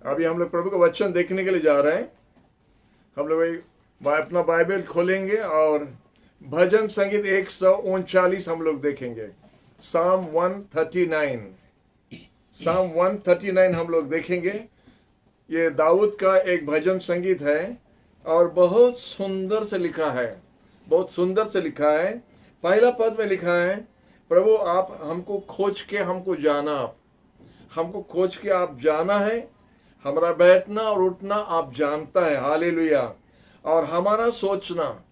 अभी हम लोग प्रभु का वचन देखने के लिए जा रहे हैं। हम लोग अपना बाइबल खोलेंगे और भजन संगीत 139 हम लोग देखेंगे। साम 139 हम लोग देखेंगे। ये दाऊद का एक भजन संगीत है और बहुत सुंदर से लिखा है, बहुत सुंदर से लिखा है। पहला पद में लिखा है, प्रभु आप हमको खोज के हमको जाना, हमको खोज के आप जाना है, हमारा बैठना और उठना आप जानता है, हालेलुया। और हमारा सोचना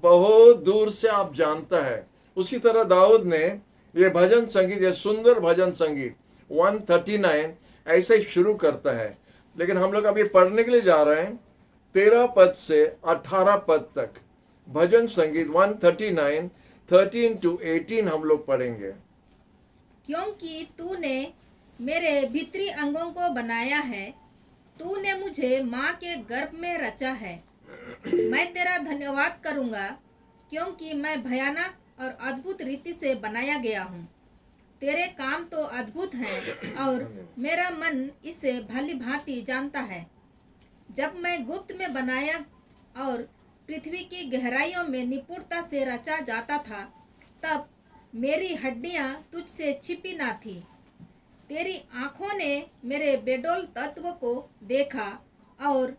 बहुत दूर से आप जानता है। उसी तरह दाऊद ने ये भजन संगीत, ये सुंदर भजन संगीत 139 ऐसे ही शुरू करता है। लेकिन हम लोग अभी पढ़ने के लिए जा रहे हैं 13 पद से 18 पद तक। भजन संगीत 139 13 to 18 हम लोग पढ़ेंगे। क्योंकि तूने मेरे भीतरी अंगों को बनाया है, तूने मुझे माँ के गर्भ में रचा है। मैं तेरा धन्यवाद करूँगा, क्योंकि मैं भयानक और अद्भुत रीति से बनाया गया हूँ। तेरे काम तो अद्भुत हैं और मेरा मन इसे भली भांति जानता है। जब मैं गुप्त में बनाया और पृथ्वी की गहराइयों में निपुणता से रचा जाता था, तब मेरी हड्डियां तुझसे छिपी ना थी। तेरी आंखों ने मेरे बेडौल तत्व को देखा और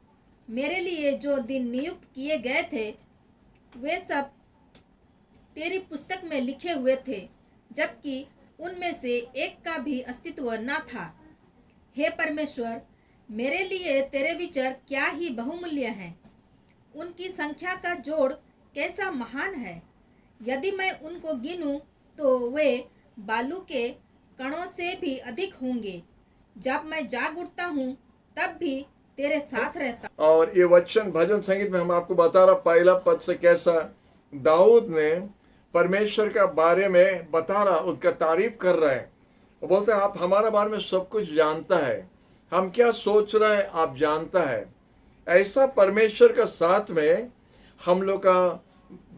मेरे लिए जो दिन नियुक्त किए गए थे वे सब तेरी पुस्तक में लिखे हुए थे, जबकि उनमें से एक का भी अस्तित्व न था। हे परमेश्वर, मेरे लिए तेरे विचार क्या ही बहुमूल्य हैं। उनकी संख्या का जोड़ कैसा महान है। यदि मैं उनको गिनूं तो वे बालू के कणों से भी अधिक होंगे। जब मैं जाग उठता हूँ तब भी तेरे साथ रहता। और ये वचन भजन संगीत में हम आपको बता रहा, पहला पद से कैसा दाऊद ने परमेश्वर का बारे में बता रहा, उसका तारीफ कर रहा है। वो बोलता है आप हमारा बारे में सब कुछ जानता है, हम क्या सोच रहे हैं आप जानता है। ऐसा परमेश्वर का साथ में हम लोग का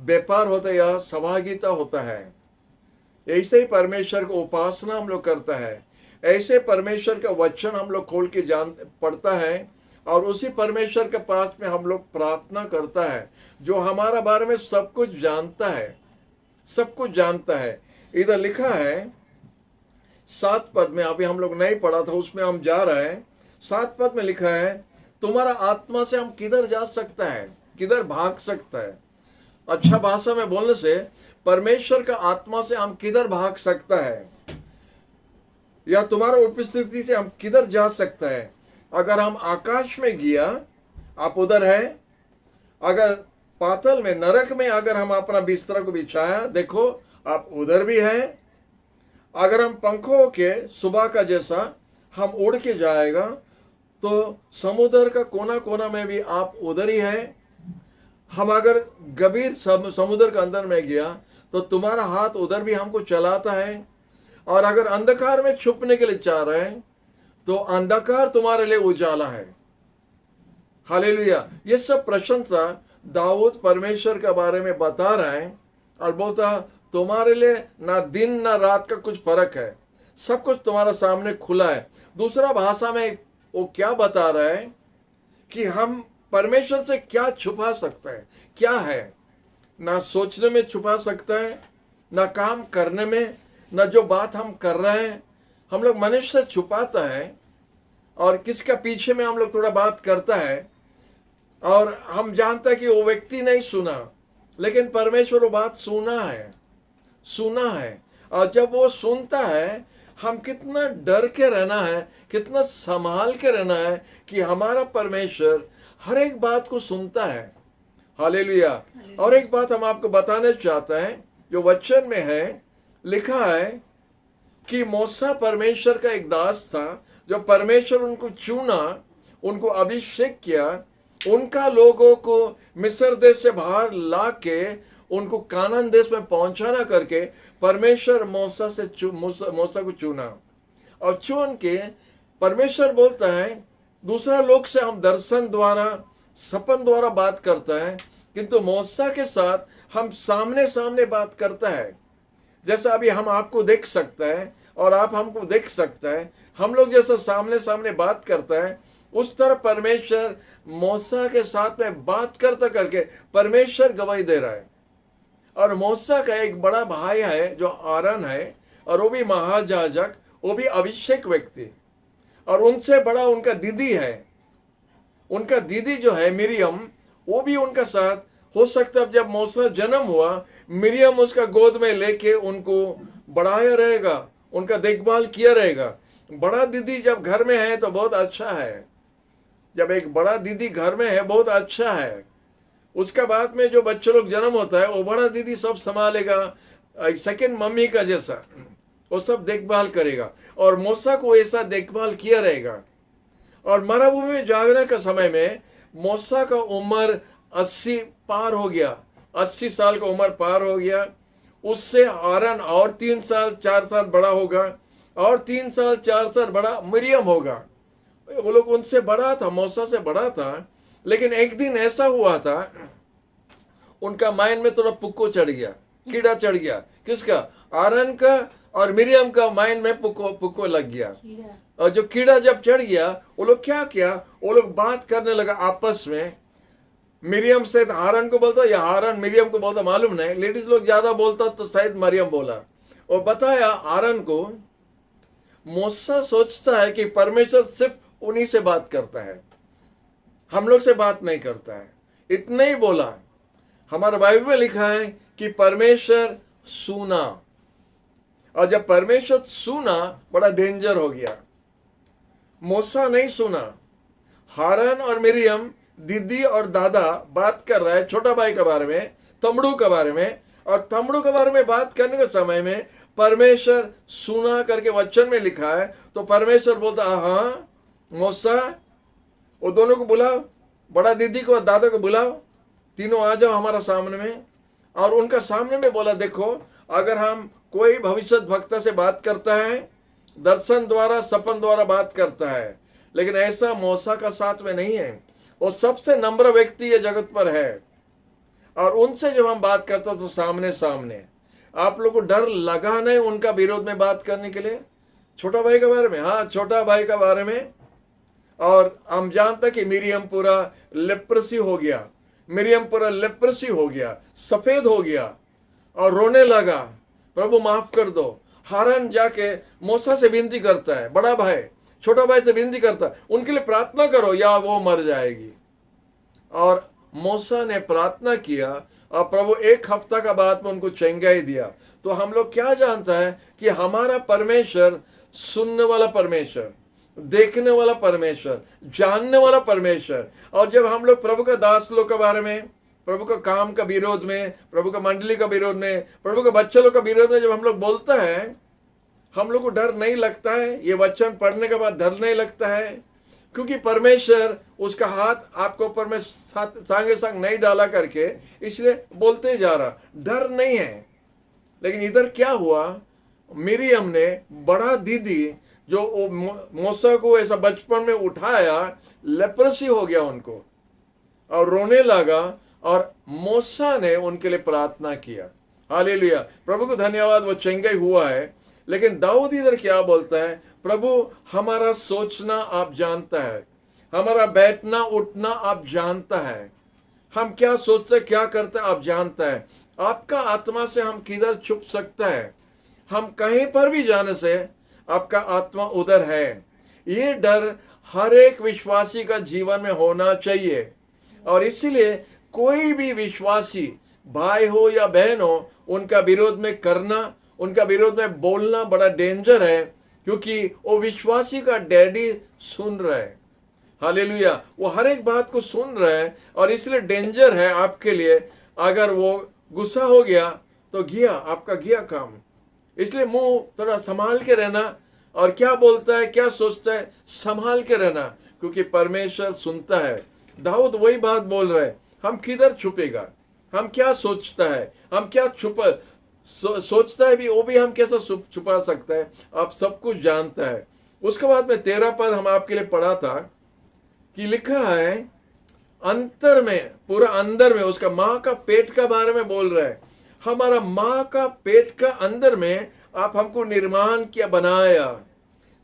व्यापार होता है या सहभागिता होता है। ऐसे ही परमेश्वर को उपासना हम लोग करता है। ऐसे परमेश्वर का वचन हम लोग खोल के पढ़ता है और उसी परमेश्वर के पास में हम लोग प्रार्थना करता है, जो हमारा बारे में सब कुछ जानता है, सब कुछ जानता है। इधर लिखा है 7 पद में, अभी हम लोग नहीं पढ़ा था, उसमें हम जा रहे हैं। 7 पद में लिखा है, तुम्हारा आत्मा से हम किधर जा सकता है, किधर भाग सकता है। अच्छा भाषा में बोलने से परमेश्वर का आत्मा से हम किधर भाग सकता है, या तुम्हारा उपस्थिति से हम किधर जा सकता है। अगर हम आकाश में गया आप उधर है, अगर पाताल में नरक में अगर हम अपना बिस्तर को बिछाया देखो आप उधर भी है। अगर हम पंखों के सुबह का जैसा हम उड़ के जाएगा तो समुद्र का कोना कोना में भी आप उधर ही है। हम अगर गंभीर समुद्र के अंदर में गया तो तुम्हारा हाथ उधर भी हमको चलाता है। और अगर अंधकार में छुपने के लिए चाह रहे हैं तो अंधकार तुम्हारे लिए उजाला है। हालेलुया। ये सब प्रशंसा दाऊद परमेश्वर के बारे में बता रहा है और बोलता तुम्हारे लिए ना दिन ना रात का कुछ फर्क है, सब कुछ तुम्हारे सामने खुला है। दूसरा भाषा में वो क्या बता रहा है कि हम परमेश्वर से क्या छुपा सकते हैं, क्या है। ना सोचने में छुपा सकता है, ना काम करने में, ना जो बात हम कर रहे हैं। हम लोग मनुष्य से छुपाता है और किसका पीछे में हम लोग थोड़ा बात करता है और हम जानता है कि वो व्यक्ति नहीं सुना, लेकिन परमेश्वर वो बात सुना है। और जब वो सुनता है हम कितना डर के रहना है, कितना संभाल के रहना है कि हमारा परमेश्वर हर एक बात को सुनता है। हालेलुया। और एक बात हम आपको बताने चाहते हैं, जो वचन में है लिखा है कि मूसा परमेश्वर का एक दास था, जो परमेश्वर उनको चुना, उनको अभिषेक किया, उनका लोगों को मिस्र देश से बाहर ला के उनको कानान देश में पहुंचाना करके परमेश्वर मूसा को चुना। और चुन के परमेश्वर बोलता है दूसरा लोग से हम दर्शन द्वारा सपन द्वारा बात करता है, किंतु मूसा के साथ हम सामने सामने बात करता है। जैसा अभी हम आपको देख सकता है और आप हमको देख सकता है, हम लोग जैसा सामने सामने बात करता है उस तरह परमेश्वर मूसा के साथ में बात करते करके परमेश्वर गवाही दे रहा है। और मूसा का एक बड़ा भाई है जो आरन है, और वो भी महायाजक, वो भी अभिषेक व्यक्ति, और उनसे बड़ा उनका दीदी है। उनका दीदी जो है मिरियम, वो भी उनका साथ हो सकता है। जब मूसा जन्म हुआ, मिरियम उसका गोद में लेके उनको बढ़ाया रहेगा, उनका देखभाल किया रहेगा। बड़ा दीदी जब घर में है तो बहुत अच्छा है। जब एक बड़ा दीदी घर में है बहुत अच्छा है। उसका बाद में जो बच्चों लोग जन्म होता है वो बड़ा दीदी सब संभालेगा, एक सेकंड मम्मी का जैसा वो सब देखभाल करेगा। और मूसा को ऐसा देखभाल किया रहेगा। और मरुभूमि में जागने के समय में मूसा का उम्र 80 पार हो गया, 80 साल का उम्र पार हो गया। उससे आरन और 3 साल 4 साल बड़ा होगा, और 3 साल 4 साल बड़ा मिरियम होगा। वो लोग उनसे बड़ा था, मूसा से बड़ा था। लेकिन एक दिन ऐसा हुआ था, उनका माइंड में थोड़ा पुक्को चढ़ गया, कीड़ा चढ़ गया। किसका? आरन का और मिरियम का माइंड में पुक्को लग गया। और जो कीड़ा जब चढ़ गया, वो लोग क्या किया, वो लोग बात करने लगा आपस में। मिरियम से आरन को बोलता, या आरन मिरियम को बोलता, मालूम नहीं। लेडीज लोग ज्यादा बोलता तो शायद मरियम बोला। और बताया आरन को, मूसा सोचता है कि परमेश्वर सिर्फ उन्हीं से बात करता है, हम लोग से बात नहीं करता है। इतना ही बोला। हमारे बाइबल में लिखा है कि परमेश्वर सुना, और जब परमेश्वर सुना बड़ा डेंजर हो गया। मूसा नहीं सुना। हारन और मिरियम दीदी और दादा बात कर रहा है छोटा भाई के बारे में, तमड़ू के बारे में। और तमड़ू के बारे में बात करने के समय में परमेश्वर सुना करके वचन में लिखा है। तो परमेश्वर बोलता, हाँ मूसा, वो दोनों को बुलाओ, बड़ा दीदी को और दादा को बुलाओ, तीनों आ जाओ हमारा सामने में। और उनका सामने में बोला, देखो अगर हम कोई भविष्य वक्ता से बात करता है, दर्शन द्वारा सपन द्वारा बात करता है, लेकिन ऐसा मूसा का साथ में नहीं है। वो सबसे नम्र व्यक्ति ये जगत पर है। और उनसे जब हम बात करते हैं तो सामने सामने। आप लोग को डर लगा नहीं उनका विरोध में बात करने के लिए? छोटा भाई के बारे में, हाँ छोटा भाई के बारे में। और हम जानते कि मिरियम पूरा लेप्रेसी हो गया, मिरियम पूरा लेप्रेसी हो गया, सफेद हो गया और रोने लगा, प्रभु माफ कर दो। हारन जाके मूसा से विनती करता है, बड़ा भाई छोटा भाई से विनती करता है, उनके लिए प्रार्थना करो या वो मर जाएगी। और मूसा ने प्रार्थना किया और प्रभु 1 हफ्ता का बाद में उनको चंगाई दिया। तो हम लोग क्या जानता है कि हमारा परमेश्वर सुनने वाला परमेश्वर, देखने वाला परमेश्वर, जानने वाला परमेश्वर। और जब हम लोग प्रभु का दास लोग के बारे में, प्रभु का काम का विरोध में, प्रभु का मंडली का विरोध में, प्रभु के बच्चे लोग का विरोध में जब हम लोग बोलते हैं, हम लोग को डर नहीं लगता है। ये वचन पढ़ने के बाद डर नहीं लगता है, क्योंकि परमेश्वर उसका हाथ आपके ऊपर में सांगे सांग नहीं डाला करके, इसलिए बोलते जा रहा, डर नहीं है। लेकिन इधर क्या हुआ, मिरियम ने बड़ा दीदी जो मूसा को ऐसा बचपन में उठाया, लेप्रेसी हो गया उनको और रोने लगा, और मूसा ने उनके लिए प्रार्थना किया। हालेलुया, प्रभु को धन्यवाद, वो चंगाई हुआ है। लेकिन दाऊद इधर क्या बोलता है, प्रभु हमारा सोचना आप जानता है, हमारा बैठना उठना आप जानता है, हम क्या सोचते क्या करते आप जानता है। आपका आत्मा से हम किधर छुप सकता है? हम कहीं पर भी जाने से आपका आत्मा उधर है। ये डर हर एक विश्वासी का जीवन में होना चाहिए। और इसीलिए कोई भी विश्वासी भाई हो या बहन हो, उनका विरोध में करना, उनका विरोध में बोलना बड़ा डेंजर है, क्योंकि वो विश्वासी का डैडी सुन रहा है। हालेलुया, वो हर एक बात को सुन रहा है, और इसलिए डेंजर है आपके लिए। अगर वो गुस्सा हो गया तो गया, आपका गया काम। इसलिए मुंह थोड़ा संभाल के रहना, और क्या बोलता है क्या सोचता है संभाल के रहना, क्योंकि परमेश्वर सुनता है। दाऊद वही बात बोल रहा है, हम किधर छुपेगा, हम क्या सोचता है, हम क्या सोचता है भी, वो भी हम कैसा छुपा सकता है, आप सब कुछ जानता है। उसके बाद में 13 पद हम आपके लिए पढ़ा था कि लिखा है, अंतर में, पूरा अंदर में, उसका माँ का पेट का बारे में बोल रहा है। हमारा माँ का पेट का अंदर में आप हमको निर्माण किया, बनाया।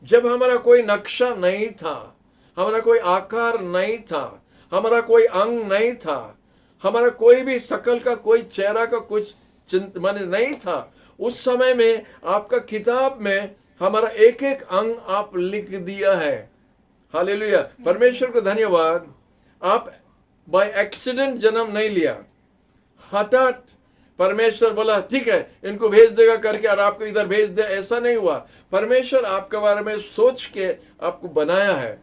जब हमारा कोई नक्शा नहीं था, हमारा कोई आकार नहीं था, हमारा कोई अंग नहीं था, हमारा कोई भी शकल का, कोई चेहरा का कुछ माने नहीं था। उस समय में आपका किताब में हमारा एक एक अंग आप लिख दिया है। हालेलुया, परमेश्वर को धन्यवाद। आप बाय एक्सीडेंट जन्म नहीं लिया, हठात परमेश्वर बोला ठीक है इनको भेज देगा करके और आपको इधर भेज दे, ऐसा नहीं हुआ। परमेश्वर आपके बारे में सोच के आपको बनाया है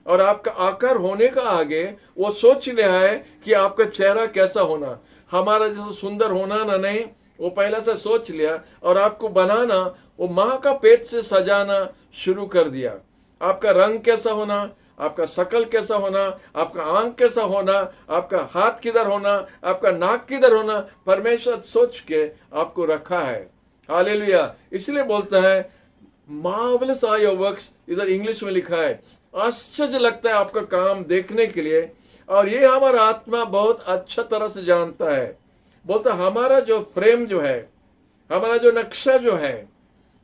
और आपका आकार होने का आगे वो सोच लिया है कि आपका चेहरा कैसा होना, हमारा जैसा सुंदर होना ना नहीं, वो पहले से सोच लिया और आपको बनाना, वो माँ का पेट से सजाना शुरू कर दिया। आपका रंग कैसा होना, आपका शकल कैसा होना, आपका आंख कैसा होना, आपका हाथ किधर होना, आपका नाक किधर होना, परमेश्वर सोच के आपको रखा है। हालेलुया, इसलिए बोलता है मार्वेलस आर योर वर्क्स, इधर इंग्लिश में लिखा है। आश्चर्य लगता है आपका काम देखने के लिए, और ये हमारा आत्मा बहुत अच्छा तरह से जानता है। बोलता हमारा जो फ्रेम जो है, हमारा जो नक्शा जो है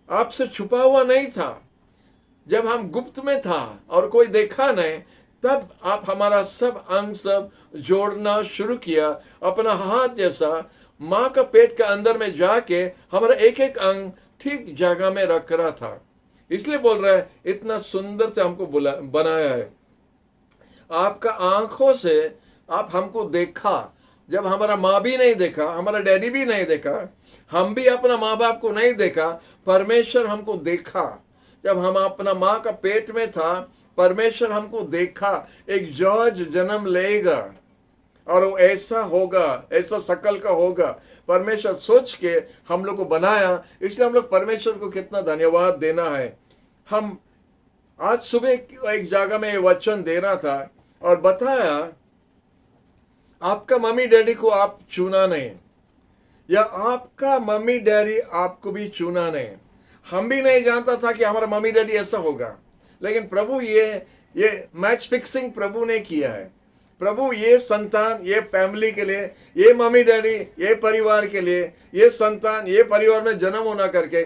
आपसे छुपा हुआ नहीं था। जब हम गुप्त में था और कोई देखा नहीं, तब आप हमारा सब अंग सब जोड़ना शुरू किया। अपना हाथ जैसा माँ का पेट के अंदर में जाके हमारा एक एक अंग ठीक जगह में रख रहा था। इसलिए बोल रहा है इतना सुंदर से हमको बनाया है। आपका आंखों से आप हमको देखा, जब हमारा माँ भी नहीं देखा, हमारा डैडी भी नहीं देखा, हम भी अपना माँ बाप को नहीं देखा, परमेश्वर हमको देखा। जब हम अपना माँ का पेट में था, परमेश्वर हमको देखा एक जॉर्ज जन्म लेगा और वो ऐसा होगा, ऐसा शकल का होगा। परमेश्वर सोच के हम लोग को बनाया, इसलिए हम लोग परमेश्वर को कितना धन्यवाद देना है। हम आज सुबह एक जगह में वचन दे रहा था और बताया आपका मम्मी डैडी को आप चुना नहीं, या आपका मम्मी डैडी आपको भी चुना नहीं। हम भी नहीं जानता था कि हमारा मम्मी डैडी ऐसा होगा, लेकिन प्रभु ये मैच फिक्सिंग प्रभु ने किया है। प्रभु ये संतान, ये फैमिली के लिए, ये मम्मी डैडी, ये परिवार के लिए, ये संतान, ये परिवार में जन्म होना करके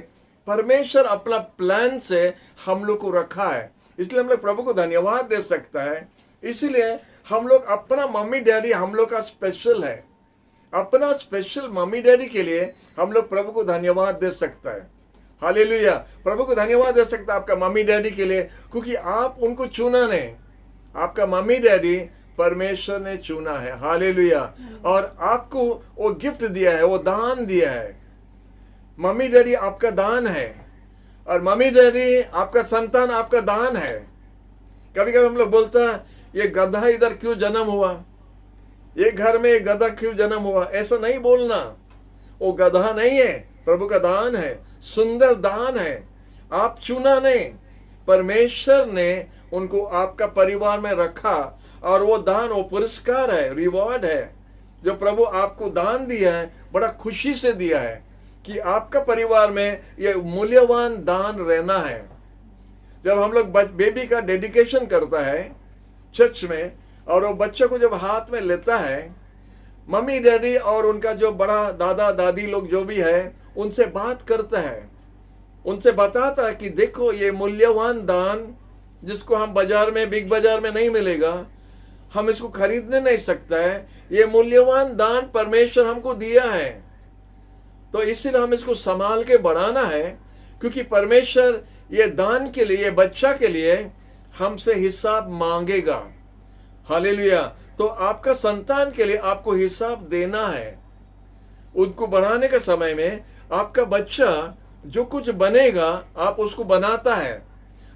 परमेश्वर अपना प्लान से हम लोग को रखा है। इसलिए हम लोग प्रभु को धन्यवाद दे सकता है। इसलिए हम लोग अपना मम्मी डैडी हम लोग का स्पेशल है। अपना स्पेशल मम्मी डैडी के लिए हम लोग प्रभु को धन्यवाद दे सकता है। हालेलुया, प्रभु को धन्यवाद दे सकता है आपका मम्मी डैडी के लिए, क्योंकि आप उनको चुना नहीं, आपका मम्मी डैडी परमेश्वर ने चुना है। हालेलुया, और आपको वो गिफ्ट दिया है, वो दान दिया है। मम्मी डैडी आपका दान है और मम्मी डैडी आपका संतान आपका दान है। कभी कभी हम लोग बोलता है ये गधा इधर क्यों जन्म हुआ, ये घर में गधा क्यों जन्म हुआ, ऐसा नहीं बोलना। वो गधा नहीं है, प्रभु का दान है, सुंदर दान है। आप चुना नहीं, परमेश्वर ने उनको आपका परिवार में रखा, और वो दान, वो पुरस्कार है, रिवॉर्ड है जो प्रभु आपको दान दिया है। बड़ा खुशी से दिया है कि आपका परिवार में ये मूल्यवान दान रहना है। जब हम लोग बेबी का डेडिकेशन करता है चर्च में, और वो बच्चे को जब हाथ में लेता है, मम्मी डैडी और उनका जो बड़ा दादा दादी लोग जो भी है उनसे बात करता है, उनसे बताता है कि देखो ये मूल्यवान दान जिसको हम बाजार में, बिग बाजार में नहीं मिलेगा, हम इसको खरीदने नहीं सकता है, ये मूल्यवान दान परमेश्वर हमको दिया है। तो इसलिए हम इसको संभाल के बढ़ाना है, क्योंकि परमेश्वर ये दान के लिए, ये बच्चा के लिए हमसे हिसाब मांगेगा। हालेलुया, तो आपका संतान के लिए आपको हिसाब देना है। उनको बढ़ाने के समय में आपका बच्चा जो कुछ बनेगा आप उसको बनाता है,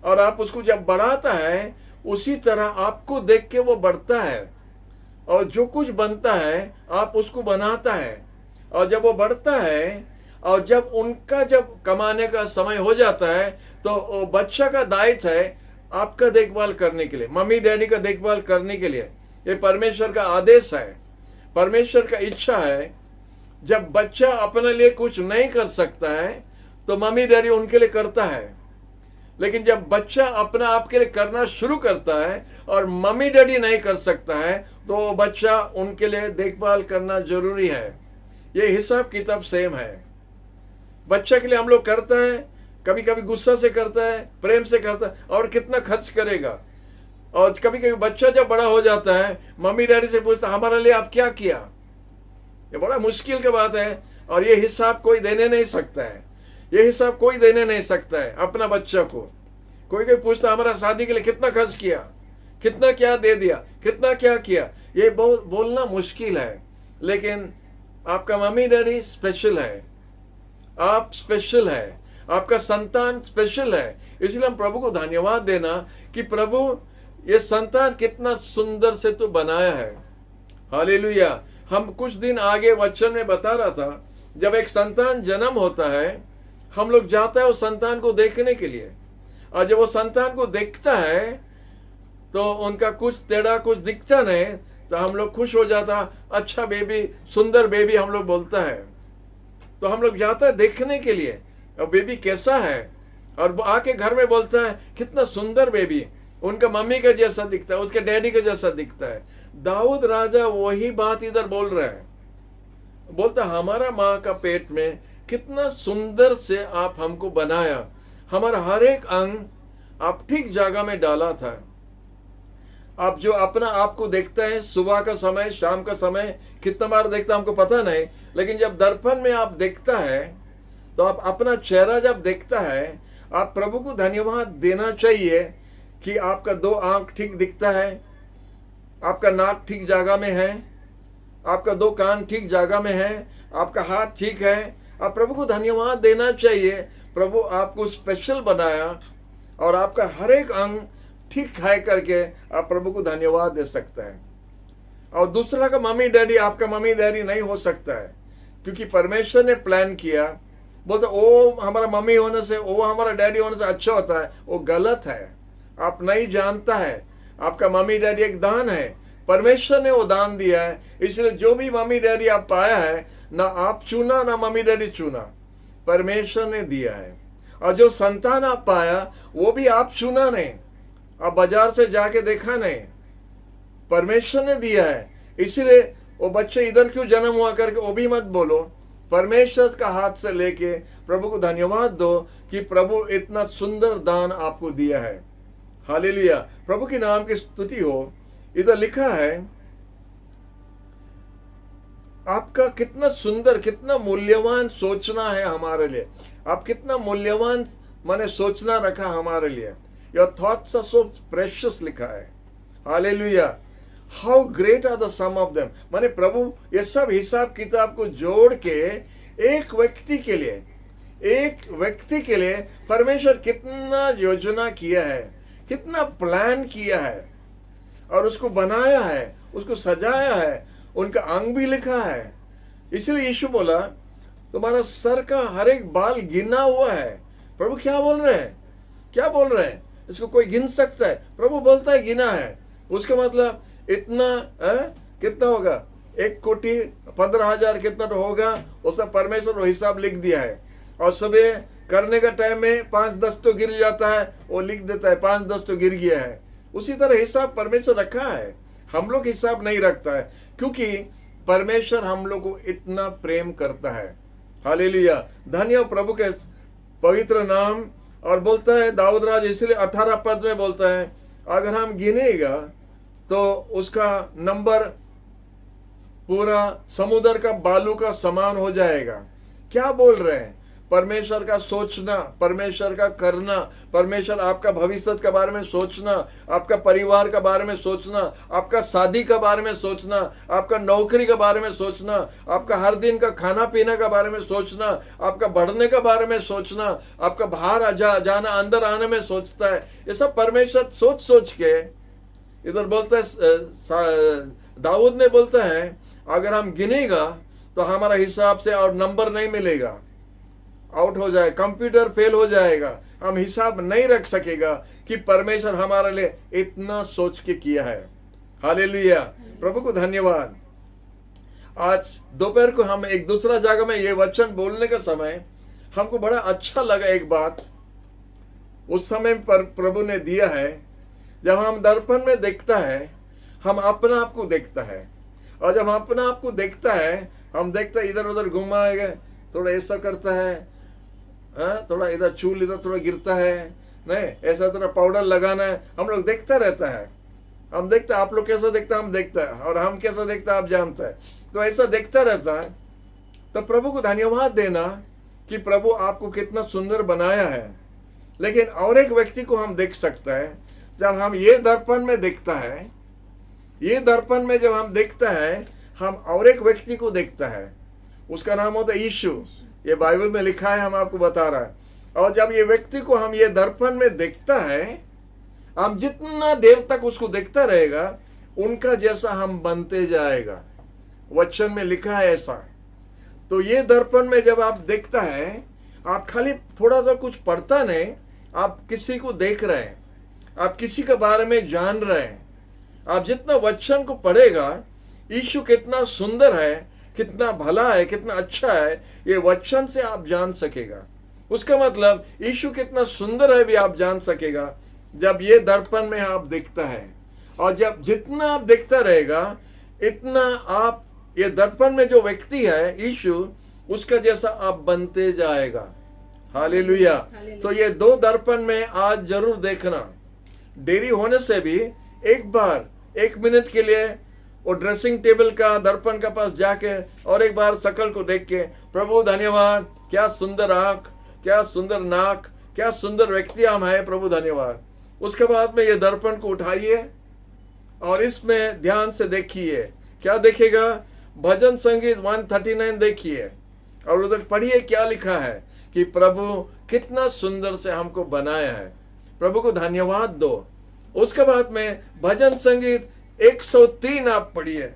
और आप उसको जब बढ़ाता है उसी तरह आपको देख के वो बढ़ता है, और जो कुछ बनता है आप उसको बनाता है। और जब वो बढ़ता है और जब उनका जब कमाने का समय हो जाता है, तो वो बच्चा का दायित्व है आपका देखभाल करने के लिए, मम्मी डैडी का देखभाल करने के लिए। ये परमेश्वर का आदेश है, परमेश्वर का इच्छा है। जब बच्चा अपने लिए कुछ नहीं कर सकता है तो मम्मी डैडी उनके लिए करता है, लेकिन जब बच्चा अपना आप के लिए करना शुरू करता है और मम्मी डैडी नहीं कर सकता है, तो बच्चा उनके लिए देखभाल करना जरूरी है। ये हिसाब किताब सेम है। बच्चा के लिए हम लोग करता है, कभी कभी गुस्सा से करता है, प्रेम से करता है, और कितना खर्च करेगा। और कभी कभी बच्चा जब बड़ा हो जाता है मम्मी डैडी से पूछता हमारे लिए आप क्या किया। ये बड़ा मुश्किल की बात है और ये हिसाब कोई देने नहीं सकता है। ये हिसाब कोई देने नहीं सकता है अपना बच्चा को। कोई कोई पूछता हमारा शादी के लिए कितना खर्च किया, कितना क्या दे दिया, कितना क्या किया। ये बहुत बोलना मुश्किल है, लेकिन आपका मम्मी डैडी स्पेशल है, आप स्पेशल है, आपका संतान स्पेशल है। इसलिए हम प्रभु को धन्यवाद देना कि प्रभु ये संतान कितना सुंदर से तू बनाया है। हालेलुया। हम कुछ दिन आगे वचन में बता रहा था, जब एक संतान जन्म होता है हम लोग जाता है उस संतान को देखने के लिए, और जब वो संतान को देखता है तो उनका कुछ टेढ़ा कुछ दिखता नहीं तो हम लोग खुश हो जाता, अच्छा बेबी, सुंदर बेबी हम लोग बोलता है। तो हम लोग जाता है देखने के लिए और बेबी कैसा है, और वो आके घर में बोलता है कितना सुंदर बेबी, उनका मम्मी का जैसा दिखता है, उसके डैडी का जैसा दिखता है। दाऊद राजा वही बात इधर बोल रहा है, बोलता हमारा माँ का पेट में कितना सुंदर से आप हमको बनाया, हमारा हर एक अंग आप ठीक जगह में डाला था। आप जो अपना आप को देखता है सुबह का समय, शाम का समय, कितना बार देखता है हमको पता नहीं, लेकिन जब दर्पण में आप देखता है तो आप अपना चेहरा जब देखता है, आप प्रभु को धन्यवाद देना चाहिए कि आपका दो आंख ठीक दिखता है, आपका नाक ठीक जगह में है, आपका दो कान ठीक जगह में है, आपका हाथ ठीक है। आप प्रभु को धन्यवाद देना चाहिए, प्रभु आपको स्पेशल बनाया और आपका हर एक अंग ठीक है करके आप प्रभु को धन्यवाद दे सकते हैं। और दूसरा का मम्मी डैडी आपका मम्मी डैडी नहीं हो सकता है, क्योंकि परमेश्वर ने प्लान किया। बोलते ओ हमारा मम्मी होने से, ओ हमारा डैडी होने से अच्छा होता है, वो गलत है। आप नहीं जानता है आपका मम्मी डैडी एक दान है, परमेश्वर ने वो दान दिया है। इसलिए जो भी मम्मी डैडी आप पाया है, ना आप चुना ना मम्मी डैडी चुना, परमेश्वर ने दिया है। और जो संतान आप पाया वो भी आप चुना नहीं, आप बाजार से जाके देखा नहीं, परमेश्वर ने दिया है। इसलिए वो बच्चे इधर क्यों जन्म हुआ करके वो भी मत बोलो, परमेश्वर का हाथ से लेके प्रभु को धन्यवाद दो कि प्रभु इतना सुंदर दान आपको दिया है। हालेलुया, प्रभु के नाम की स्तुति हो। इधर लिखा है आपका कितना सुंदर, कितना मूल्यवान सोचना है हमारे लिए। आप कितना मूल्यवान माने सोचना रखा हमारे लिए। Your thoughts are so precious लिखा है। Hallelujah, how great are the sum of them. माने प्रभु ये सब हिसाब किताब को जोड़ के एक व्यक्ति के लिए परमेश्वर कितना योजना किया है, कितना प्लान किया है और उसको बनाया है, उसको सजाया है। उनका अंग भी लिखा है। इसलिए यीशु बोला तुम्हारा सर का हर एक बाल गिना हुआ है। प्रभु क्या बोल रहे हैं, क्या बोल रहे हैं? इसको कोई गिन सकता है? प्रभु बोलता है गिना है। उसका मतलब इतना कितना होगा, 1,15,000 कितना तो होगा, उसका परमेश्वर वो हिसाब लिख दिया है। और सुबह करने का टाइम में 5-10 तो गिर जाता है, वो लिख देता है 5-10 तो गिर गया है। उसी तरह हिसाब परमेश्वर रखा है। हम लोग हिसाब नहीं रखता है, क्योंकि परमेश्वर हम लोग को इतना प्रेम करता है। हालेलुया, धन्य हो प्रभु के पवित्र नाम। और बोलता है दाऊद राज, इसलिए 18 पद में बोलता है अगर हम गिनेगा तो उसका नंबर पूरा समुद्र का बालू का समान हो जाएगा। क्या बोल रहे हैं? परमेश्वर का सोचना, परमेश्वर का करना, परमेश्वर आपका भविष्य के बारे में सोचना, आपका परिवार के बारे में सोचना, आपका शादी के बारे में सोचना, आपका नौकरी के बारे में सोचना, आपका हर दिन का खाना पीने के बारे में सोचना, आपका बढ़ने के बारे में सोचना, आपका बाहर जाना अंदर आने में सोचता है। ये सब परमेश्वर सोच सोच के इधर बोलता है। दाऊद ने बोलता है अगर हम गिनेगा तो हमारा हिसाब से और नंबर नहीं मिलेगा, आउट हो जाए, कंप्यूटर फेल हो जाएगा, हम हिसाब नहीं रख सकेगा कि परमेश्वर हमारे लिए इतना सोच के किया है। हालेलुया, प्रभु को धन्यवाद। आज दोपहर को हम एक दूसरा जगह में ये वचन बोलने का समय हमको बड़ा अच्छा लगा। एक बात उस समय पर प्रभु ने दिया है, जब हम दर्पण में देखता है हम अपना आप को देखता है, और जब हम अपना आप को देखता है हम देखता है इधर उधर घुमाएगा, थोड़ा ऐसा करता है, थोड़ा इधर चूल इधर थोड़ा गिरता है, नहीं ऐसा थोड़ा पाउडर लगाना है, हम लोग देखता रहता है। हम देखते हैं, आप लोग कैसा देखता है हम देखता है, और हम कैसा देखता है आप जानता है। तो ऐसा देखता रहता है। तो प्रभु को धन्यवाद देना कि प्रभु आपको कितना सुंदर बनाया है। लेकिन और एक व्यक्ति को हम देख सकते हैं, जब हम ये दर्पण में देखता है, ये दर्पण में जब हम देखता है, हम और एक व्यक्ति को देखता है, उसका नाम होता है यीशु। ये बाइबल में लिखा है, हम आपको बता रहा है। और जब ये व्यक्ति को हम ये दर्पण में देखता है, हम जितना देर तक उसको देखता रहेगा, उनका जैसा हम बनते जाएगा। वचन में लिखा है ऐसा। तो ये दर्पण में जब आप देखता है, आप खाली थोड़ा सा कुछ पढ़ता नहीं, आप किसी को देख रहे हैं, आप किसी के बारे में जान रहे हैं। आप जितना वचन को पढ़ेगा, यीशु कितना सुंदर है, कितना भला है, कितना अच्छा है, ये वचन से आप जान सकेगा। उसका मतलब यीशु कितना सुंदर है भी आप जान सकेगा जब ये दर्पण में आप देखता है। और जब जितना आप देखता रहेगा, इतना आप ये दर्पण में जो व्यक्ति है यीशु, उसका जैसा आप बनते जाएगा। हालेलुया। तो ये दो दर्पण में आज जरूर देखना। देरी होने से भी एक बार 1 मिनट के लिए वो ड्रेसिंग टेबल का दर्पण के पास जाके और एक बार शकल को देख के, प्रभु धन्यवाद, क्या सुंदर आंख, क्या सुंदर नाक, क्या सुंदर व्यक्ति हम है, प्रभु धन्यवाद। उसके बाद में ये दर्पण को उठाइए और इसमें ध्यान से देखिए। क्या देखेगा? भजन संगीत 139 देखिए और उधर पढ़िए क्या लिखा है कि प्रभु कितना सुंदर से हमको बनाया है। प्रभु को धन्यवाद दो। उसके बाद में भजन संगीत 103 आप पढ़िए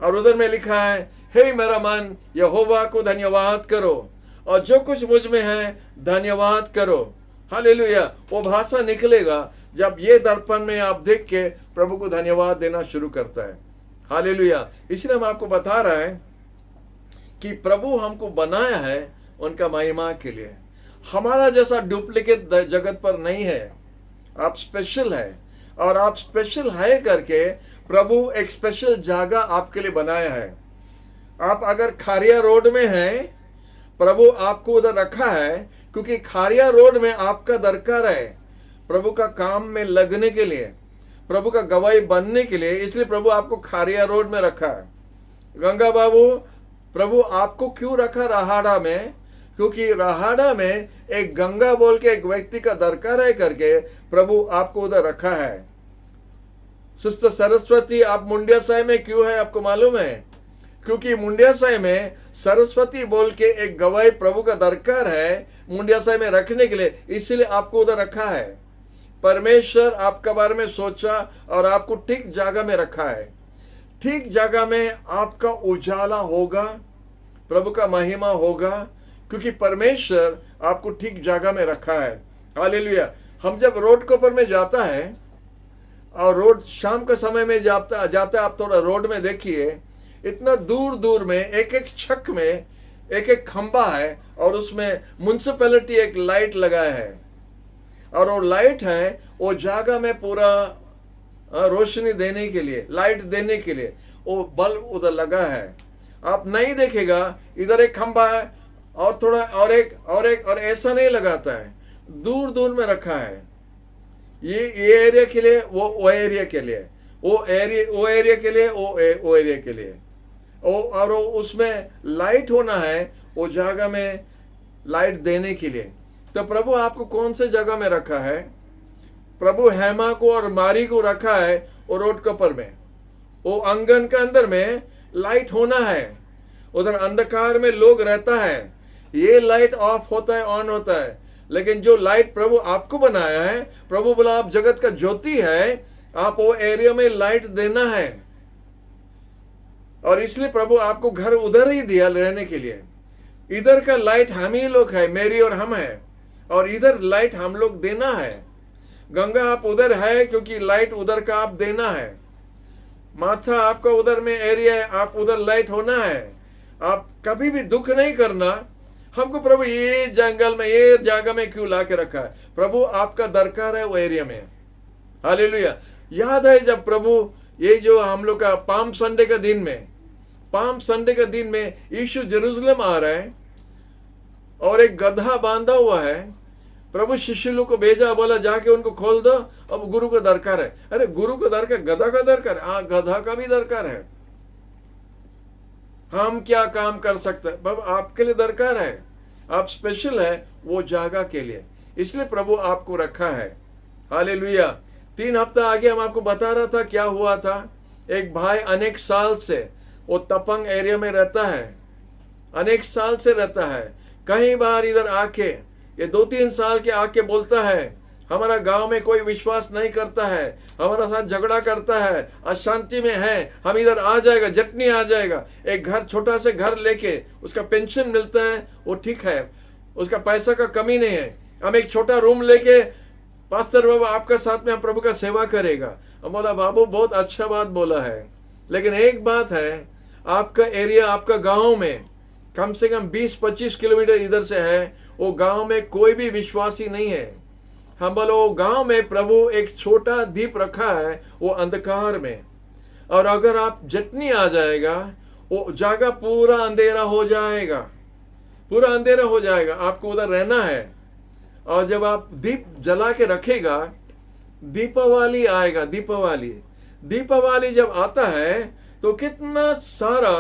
और उधर में लिखा है, हे मेरा मन यहोवा को धन्यवाद करो और जो कुछ मुझ में है धन्यवाद करो। हालेलुया। वो भाषा निकलेगा जब ये दर्पण में आप देख के प्रभु को धन्यवाद देना शुरू करता है। हालेलुया। इसलिए हम आपको बता रहा है कि प्रभु हमको बनाया है उनका महिमा के लिए। हमारा जैसा डुप्लीकेट जगत पर नहीं है। आप स्पेशल है और आप स्पेशल है करके प्रभु एक स्पेशल जगह आपके लिए बनाया है। आप अगर खारिया रोड में हैं, प्रभु आपको उधर रखा है क्योंकि खारिया रोड में आपका दरकार है प्रभु का काम में लगने के लिए, प्रभु का गवाही बनने के लिए। इसलिए प्रभु आपको खारिया रोड में रखा है। गंगा बाबू, प्रभु आपको क्यों रखा राहाड़ा में? क्योंकि राहाड़ा में एक गंगा बोल के एक व्यक्ति का दरकार है करके प्रभु आपको उधर रखा है। सिस्टर सरस्वती, आप मुंडिया साई में क्यों है आपको मालूम है? क्योंकि मुंडिया साई में सरस्वती बोल के एक गवाही प्रभु का दरकार है मुंडिया साई में रखने के लिए, इसलिए आपको उधर रखा है। परमेश्वर आपके बारे में सोचा और आपको ठीक जगह में रखा है। ठीक जगह में आपका उजाला होगा, प्रभु का महिमा होगा, क्योंकि परमेश्वर आपको ठीक जगह में रखा है। हालेलुया। हम जब रोड के ऊपर में जाता है और रोड शाम के समय में जाता आप थोड़ा रोड में देखिए, इतना दूर दूर में एक एक छक में एक एक खंबा है और उसमें म्युनिसिपैलिटी एक लाइट लगाया है और वो लाइट है वो जगह में पूरा रोशनी देने के लिए, लाइट देने के लिए वो बल्ब उधर लगा है। आप नहीं देखेगा इधर एक खंबा है और थोड़ा और एक और ऐसा नहीं लगाता है, दूर दूर में रखा है। ये एरिया के लिए, वो एरिया के लिए, वो एरिया के लिए, वो एरिया के लिए, और उसमें लाइट होना है वो जगह में लाइट देने के लिए। तो प्रभु आपको कौन से जगह में रखा है? प्रभु हेमा को और मारी को रखा है वो रोड के ऊपर में, वो आंगन के अंदर में लाइट होना है। उधर अंधकार में लोग रहता है, ये लाइट ऑफ होता है, ऑन होता है। लेकिन जो लाइट प्रभु आपको बनाया है, प्रभु बोला आप जगत का ज्योति है, आप वो एरिया में लाइट देना है। और इसलिए प्रभु आपको घर उधर ही दिया रहने के लिए। इधर का लाइट हम ही लोग है, मेरी और हम है, और इधर लाइट हम लोग देना है। गंगा आप उधर है क्योंकि लाइट उधर का आप देना है। माथा आपका उधर में एरिया है, आप उधर लाइट होना है। आप कभी भी दुख नहीं करना हमको प्रभु ये जंगल में, ये जगह में क्यों ला के रखा है। प्रभु आपका दरकार है वो एरिया में। हालेलुया। याद है जब प्रभु ये जो हम लोग का पाम संडे का दिन में यीशु जेरूशलेम आ रहा है और एक गधा बांधा हुआ है प्रभु शिष्य लोग को भेजा, बोला जाके उनको खोल दो, अब गुरु को दरकार है। अरे गुरु को दरकार, गधा का दरकार है? हाँ, गधा का भी दरकार है। हम क्या काम कर सकते हैं? बाबा आपके लिए दरकार है, आप स्पेशल है वो जगह के लिए, इसलिए प्रभु आपको रखा है। हालेलुया। 3 हफ्ता आगे हम आपको बता रहा था क्या हुआ था। एक भाई अनेक साल से वो तपंग एरिया में रहता है, अनेक साल से रहता है। कई बार इधर आके, ये 2-3 साल के आके बोलता है हमारा गांव में कोई विश्वास नहीं करता है, हमारा साथ झगड़ा करता है, अशांति में है, हम इधर आ जाएगा, जटनी आ जाएगा। एक घर, छोटा से घर लेके उसका पेंशन मिलता है, वो ठीक है, उसका पैसा का कमी नहीं है। हम एक छोटा रूम लेके, पास्टर बाबा आपका साथ में हम प्रभु का सेवा करेगा। हम बोला बाबू बहुत अच्छा बात बोला है, लेकिन एक बात है, आपका एरिया, आपका गांव में कम से कम 20-25 किलोमीटर इधर से है, वो गांव में कोई भी विश्वासी नहीं है। हम बोलो गांव में प्रभु एक छोटा दीप रखा है वो अंधकार में, और अगर आप जटनी आ जाएगा वो जगह पूरा अंधेरा हो जाएगा, पूरा अंधेरा हो जाएगा। आपको उधर रहना है, और जब आप दीप जला के रखेगा, दीपावली आएगा, दीपावली जब आता है तो कितना सारा,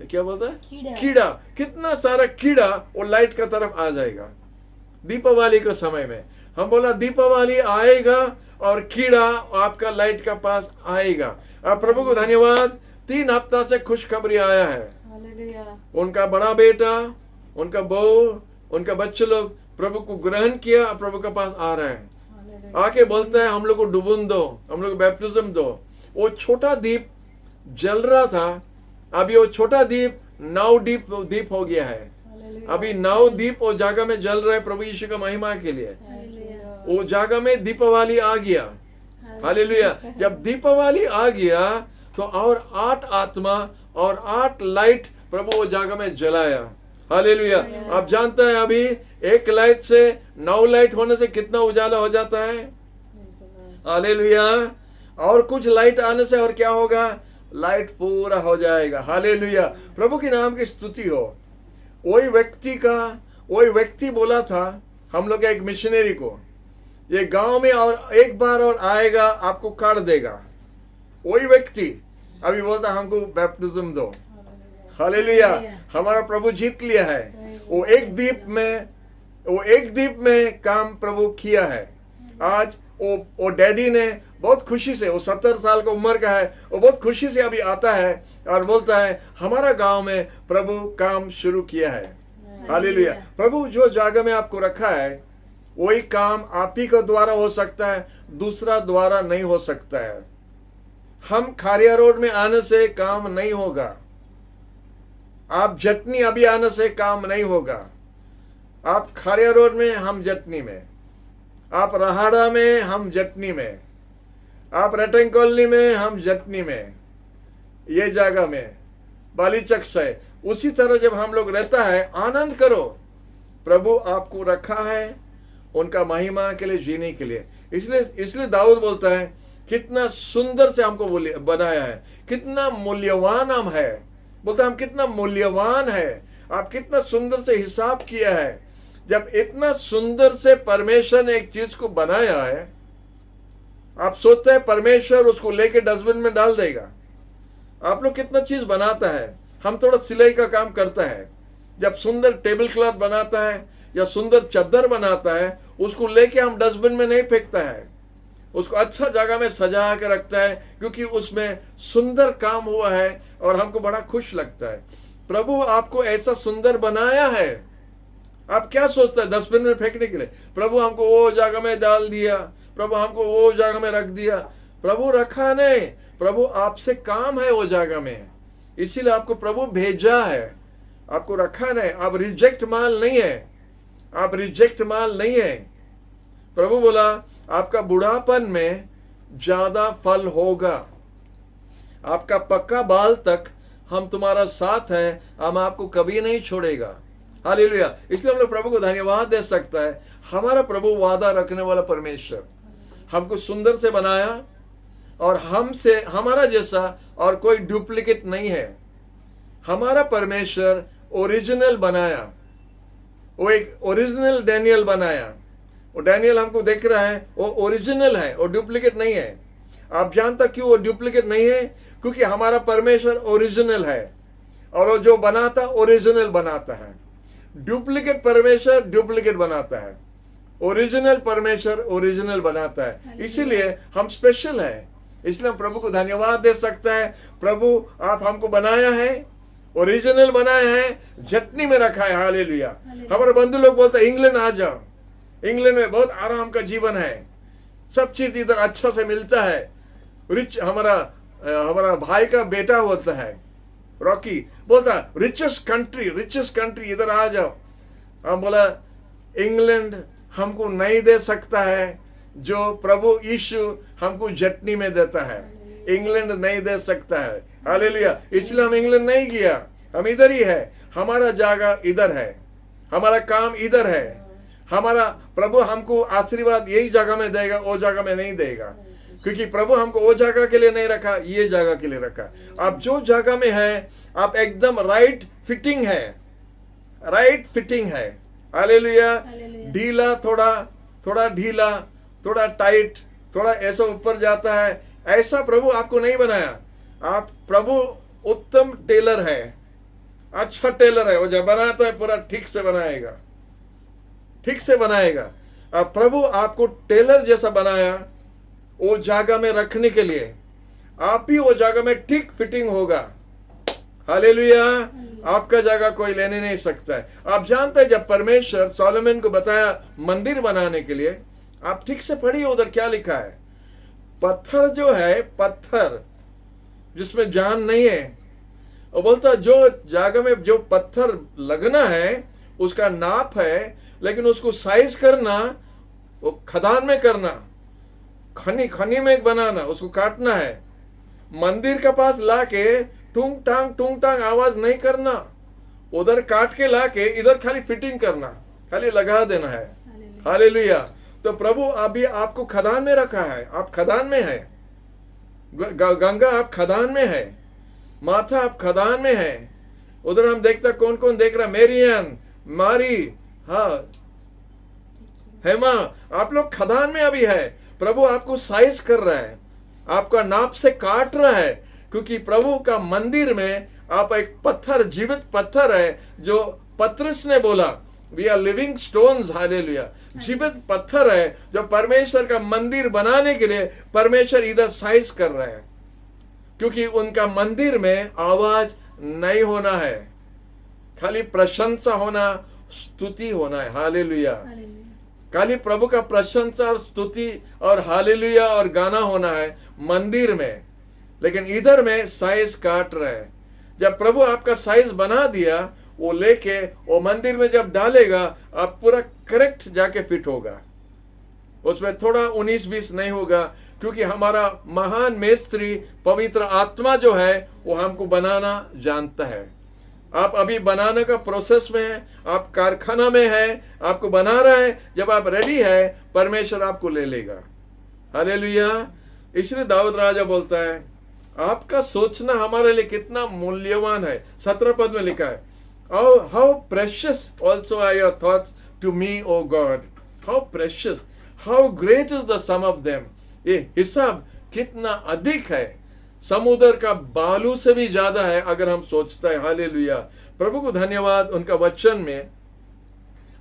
क्या बोलता है, कीड़ा, कितना सारा कीड़ा वो लाइट का तरफ आ जाएगा दीपावली के समय में। हम बोला दीपावली आएगा और कीड़ा आपका लाइट का पास आएगा। अब प्रभु को धन्यवाद, 3 हफ्ता से खुशखबरी आया है। उनका बड़ा बेटा, उनका बहू, उनका बच्चे लोग प्रभु को ग्रहण किया, प्रभु के पास आ रहे हैं, आके बोलता है हम लोग को डुबन दो, हम लोग को बैप्टिज्म दो। वो छोटा दीप जल रहा था, अभी वो छोटा दीप 9 दीप हो गया है। अभी 9 दीप वो जगह में जल रहा है प्रभु यीशु का महिमा के लिए। वो जगह में दीपावली आ गया। हालेलुया। जब दीपावली आ गया तो और 8 आत्मा और 8 लाइट प्रभु वो जगह में जलाया। हालेलुया। आप जानते हैं अभी एक लाइट से 9 लाइट होने से कितना उजाला हो जाता है। हालेलुया। और कुछ लाइट आने से और क्या होगा, लाइट पूरा हो जाएगा। हालेलुया। प्रभु के नाम की स्तुति हो। वही व्यक्ति बोला था हम लोग एक मिशनरी को, ये गांव में और एक बार और आएगा आपको काट देगा। वही व्यक्ति अभी बोलता हमको बैप्टिज्म दो। हालेलुया। हमारा प्रभु जीत लिया है। वो एक द्वीप में काम प्रभु किया है। आज वो डैडी ने बहुत खुशी से, वो 70 साल का उम्र का है, वो बहुत खुशी से अभी आता है और बोलता है हमारा गांव में प्रभु काम शुरू किया है। हालेलुया। प्रभु जो जगह में आपको रखा है वही काम आप ही के द्वारा हो सकता है, दूसरा द्वारा नहीं हो सकता है। हम खारिया रोड में आने से काम नहीं होगा, आप जटनी अभी आने से काम नहीं होगा। आप खारिया रोड में, हम जटनी में, आप रहाड़ा में, हम जटनी में, आप रेटिंग कॉलोनी में, हम जटनी में, ये जगह में बालीचक से। उसी तरह जब हम लोग रहता है, आनंद करो। प्रभु आपको रखा है उनका महिमा के लिए, जीने के लिए। इसलिए दाऊद बोलता है कितना सुंदर से हमको बनाया है, कितना मूल्यवान हम है। बोलता है हम कितना मूल्यवान है, आप कितना सुंदर से हिसाब किया है। जब इतना सुंदर से परमेश्वर ने एक चीज को बनाया है, आप सोचते हैं परमेश्वर उसको लेके डस्टबिन में डाल देगा। आप लोग कितना चीज बनाता है, हम थोड़ा सिलाई का काम करता है। जब सुंदर टेबल क्लॉथ बनाता है या सुंदर चादर बनाता है, उसको लेके हम डस्टबिन में नहीं फेंकता है, उसको अच्छा जगह में सजा के रखता है, क्योंकि उसमें सुंदर काम हुआ है और हमको बड़ा खुश लगता है। प्रभु आपको ऐसा सुंदर बनाया है, आप क्या सोचते हैं डस्टबिन में फेंकने के लिए? प्रभु हमको वो जगह में डाल दिया, प्रभु हमको वो जगह में रख दिया। प्रभु रखा नहीं, प्रभु आपसे काम है वो जगह में, इसीलिए आपको प्रभु भेजा है, आपको रखा नहीं। आप रिजेक्ट माल नहीं है, आप रिजेक्ट माल नहीं है। प्रभु बोला आपका बुढ़ापन में ज्यादा फल होगा, आपका पक्का बाल तक हम तुम्हारा साथ है, हम आपको कभी नहीं छोड़ेगा। हालेलुया। इसलिए हम लोग प्रभु को धन्यवाद दे सकता है। हमारा प्रभु वादा रखने वाला परमेश्वर हमको सुंदर से बनाया, और हमसे, हमारा जैसा और कोई डुप्लीकेट नहीं है। हमारा परमेश्वर ओरिजिनल बनाया, वो एक ओरिजिनल डैनियल बनाया। वो डैनियल हमको देख रहा है, वो ओरिजिनल है, वो डुप्लीकेट नहीं है। आप जानता क्यों वो डुप्लीकेट नहीं है? क्योंकि हमारा परमेश्वर ओरिजिनल है, और वो जो बनाता ओरिजिनल बनाता है। डुप्लीकेट परमेश्वर डुप्लीकेट बनाता है, ओरिजिनल परमेश्वर ओरिजिनल बनाता है। इसीलिए हम स्पेशल है, इसलिए हम प्रभु को धन्यवाद दे सकता है। प्रभु आप हमको बनाया है, ओरिजिनल बनाया है, जटनी में रखा है। हालेलुया। हमारे बंधु लोग बोलते हैं इंग्लैंड आ जाओ, इंग्लैंड में बहुत आराम का जीवन है, सब चीज इधर अच्छा से मिलता है। रिच हमारा भाई का बेटा होता है रॉकी, बोलता रिचेस्ट कंट्री इधर आ जाओ। हम बोला इंग्लैंड हमको नहीं दे सकता है जो प्रभु यीशु हमको जटनी में देता है, इंग्लैंड नहीं दे सकता है। हालेलुया। इसलिए हम इंग्लैंड नहीं गया, हम इधर ही है। हमारा जगह इधर है, हमारा काम इधर है। हमारा प्रभु हमको आशीर्वाद यही जगह में देगा, वो जगह में नहीं देगा, क्योंकि प्रभु हमको वो जगह के लिए नहीं रखा, ये जगह के लिए रखा। आप जो जगह में है आप एकदम राइट फिटिंग है। हालेलुया। ढीला थोड़ा ढीला, थोड़ा टाइट, थोड़ा ऐसा ऊपर जाता है, ऐसा प्रभु आपको नहीं बनाया। आप प्रभु उत्तम टेलर है, अच्छा टेलर है। वो जब बनाता है पूरा ठीक से बनाएगा। अब प्रभु आपको टेलर जैसा बनाया, वो जगह में रखने के लिए आप ही वो जगह में ठीक फिटिंग होगा। हालेलुया। आपका जगह कोई लेने नहीं सकता है। आप जानते हैं जब परमेश्वर सोलोमन को बताया मंदिर बनाने के लिए, आप ठीक से पढ़िए उधर क्या लिखा है। पत्थर जो है, पत्थर जिसमें जान नहीं है, वो बोलता जो जगह में जो पत्थर लगना है उसका नाप है, लेकिन उसको साइज करना वो खदान में करना, खनी में बनाना, उसको काटना है। मंदिर के पास लाके टूंग टांग आवाज नहीं करना, उधर काट के लाके इधर खाली फिटिंग करना, खाली लगा देना है। हालेलुया। तो प्रभु अभी आपको खदान में रखा है, आप खदान में है। गंगा आप खदान में है, माथा आप खदान में है। उधर हम देखता कौन देख रहा, मेरियन, मारी, हाँ, हेमा, आप लोग खदान में अभी है। प्रभु आपको साइज कर रहा है, आपका नाप से काट रहा है, क्योंकि प्रभु का मंदिर में आप एक पत्थर, जीवित पत्थर है, जो पतरस ने बोला we are living stones. Hallelujah. जीवित पत्थर है जो परमेश्वर का मंदिर बनाने के लिए परमेश्वर इधर साइज कर रहे हैं, क्योंकि उनका मंदिर में आवाज नहीं होना है, खाली प्रशंसा होना, स्तुति होना है। हालेलुया। खाली प्रभु का प्रशंसा और स्तुति और हालेलुया और गाना होना है मंदिर में, लेकिन इधर में साइज काट रहे हैं। जब प्रभु आपका साइज बना दिया, वो लेके वो मंदिर में जब डालेगा, आप पूरा करेक्ट जाके फिट होगा, उसमें थोड़ा 19-20 नहीं होगा, क्योंकि हमारा महान मेस्त्री पवित्र आत्मा जो है वो हमको बनाना जानता है। आप अभी बनाने का प्रोसेस में है, आप कारखाना में है, आपको बना रहा है। जब आप रेडी है, परमेश्वर आपको ले लेगा। हालेलुया। इसलिए दाऊद राजा बोलता है आपका सोचना हमारे लिए कितना मूल्यवान है। 17 पद में लिखा है, how precious also are your thoughts to me O God, how precious, how great is the sum of them. ये हिसाब कितना अधिक है, समुद्र का बालू से भी ज्यादा है अगर हम सोचते हैं। हालेलुया। प्रभु को धन्यवाद उनका वचन में।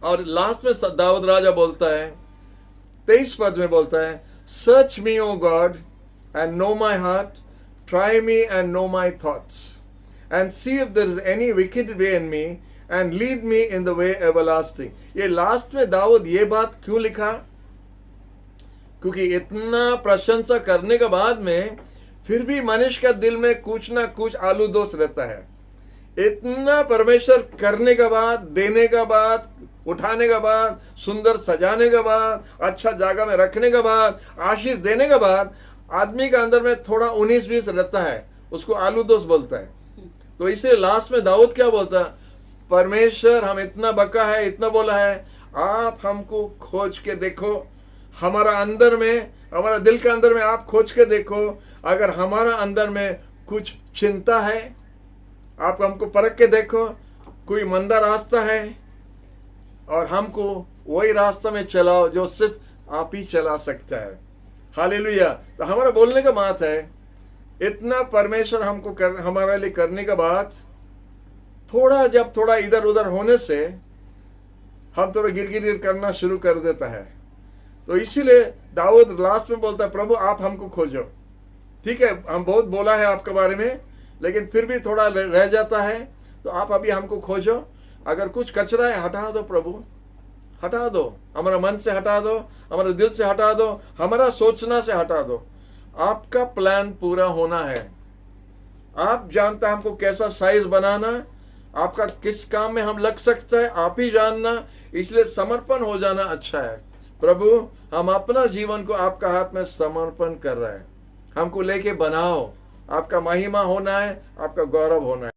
और लास्ट में दाऊद राजा बोलता है, 23 पद में बोलता है, search me O God and know my heart, try me and know my thoughts and see if there is any wicked way in me and lead me in the way everlasting. ये last में दाऊद ये बात क्यों लिखा? क्योंकि इतना प्रशंसा करने के बाद में फिर भी मनुष्य का दिल में कुछ ना कुछ आलू दोष रहता है। इतना परमेश्वर करने के बाद, देने के बाद, उठाने के बाद, सुंदर सजाने के बाद, अच्छा जगह में रखने के बाद, आशीष देने के बाद, आदमी के अंदर में थोड़ा 19-20 रहता है, उसको आलू दोष बोलता है। तो इसलिए लास्ट में दाऊद क्या बोलता है, परमेश्वर हम इतना बका है, इतना बोला है, आप हमको खोज के देखो, हमारा अंदर में, हमारा दिल के अंदर में आप खोज के देखो। अगर हमारा अंदर में कुछ चिंता है, आप हमको परख के देखो, कोई मंदा रास्ता है, और हमको वही रास्ता में चलाओ जो सिर्फ आप ही चला सकता है। हालेलुया। तो हमारा बोलने का बात है, इतना परमेश्वर हमको हमारे लिए करने के बाद जब थोड़ा इधर उधर होने से हम थोड़ा गिर करना शुरू कर देता है। तो इसीलिए दाऊद लास्ट में बोलता है, प्रभु आप हमको खोजो। ठीक है, हम बहुत बोला है आपके बारे में, लेकिन फिर भी थोड़ा रह जाता है, तो आप अभी हमको खोजो। अगर कुछ कचरा है हटा दो प्रभु, हटा दो, हमारा मन से हटा दो, हमारे दिल से हटा दो, हमारा सोचना से हटा दो। आपका प्लान पूरा होना है। आप जानता हमको कैसा साइज बनाना, आपका किस काम में हम लग सकते हैं, आप ही जानना। इसलिए समर्पण हो जाना अच्छा है। प्रभु हम अपना जीवन को आपका हाथ में समर्पण कर रहे हैं, हमको लेके बनाओ। आपका महिमा होना है, आपका गौरव होना है।